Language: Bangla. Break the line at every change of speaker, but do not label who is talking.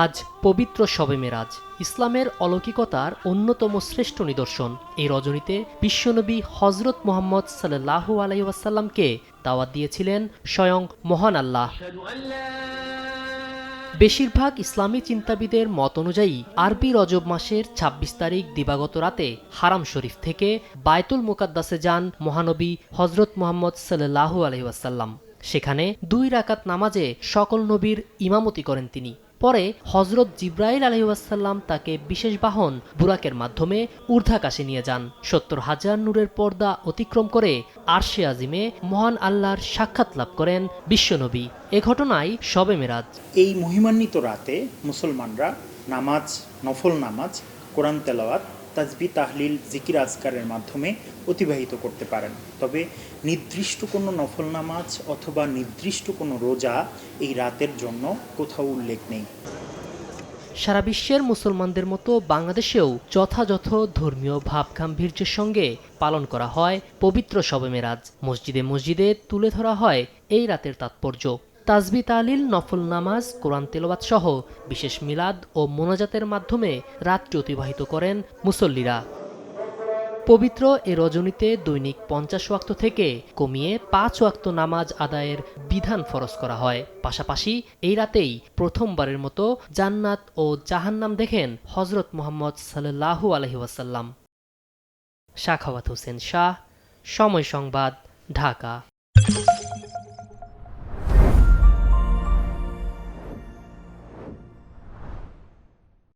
আজ পবিত্র শবে মেরাজ, ইসলামের অলৌকিকতার অন্যতম শ্রেষ্ঠ নিদর্শন। এই রজনীতে বিশ্বনবী হজরত মুহাম্মদ সাল্লাল্লাহু আলাইহি ওয়াসাল্লামকে দাওয়াত দিয়েছিলেন স্বয়ং মহান আল্লাহ। বেশিরভাগ ইসলামী চিন্তাবিদের মত অনুযায়ী আরবি রজব মাসের ২৬ তারিখ দিবাগত রাতে হারাম শরীফ থেকে বায়তুল মুকাদ্দাসে যান মহানবী হজরত মুহাম্মদ সাল্লাল্লাহু আলাইহি ওয়াসাল্লাম। সেখানে ২ রাকাত নামাজে সকল নবীর ইমামতি করেন তিনি। পরে হজরত জিব্রাইল আলাইহিস সালাম তাকে বিশেষ বাহন বুরাকের মাধ্যমে ঊর্ধ্বাকাশে নিয়ে যান। ৭০,০০০ নূরের পর্দা অতিক্রম করে আরশে আজিমে মহান আল্লাহর সাক্ষাৎ লাভ করেন বিশ্বনবী। এ ঘটনাই শবে মেরাজ।
এই মহিমান্বিত রাতে মুসলমানরা নামাজ, নফল নামাজ, কোরআন তেলাওয়াত, তাসবিহ, তাহলিল, জিকির, আজকারের মাধ্যমে অতিবাহিত করতে পারেন। তবে নির্দিষ্ট কোনো নফল নামাজ অথবা নির্দিষ্ট কোনো রোজা এই রাতের জন্য কোথাও উল্লেখ নেই।
সারা বিশ্বের মুসলমানদের মতো বাংলাদেশেও যথাযথ ধর্মীয় ভাবগাম্ভীর্যের সঙ্গে পালন করা হয় পবিত্র শবে মেরাজ। মসজিদে মসজিদে তুলে ধরা হয় এই রাতের তাৎপর্য। তাসবিহ, তাহলিল, নফল নামাজ, কোরআন তেলাওয়াত সহ বিশেষ মিলাদ ও মোনাজাতের মাধ্যমে রাতটি অতিবাহিত করেন মুসল্লিরা। পবিত্র এ রজনীতে দৈনিক ৫০ ওয়াক্ত থেকে কমিয়ে ৫ ওয়াক্ত নামাজ আদায়ের বিধান ফরজ করা হয়। পাশাপাশি এই রাতেই প্রথমবারের মতো জান্নাত ও জাহান্নাম দেখেন হজরত মুহাম্মদ সাল্লাল্লাহু আলাইহি ওয়াসাল্লাম। সাখাওয়াত হোসেন শাহ, সময় সংবাদ, ঢাকা।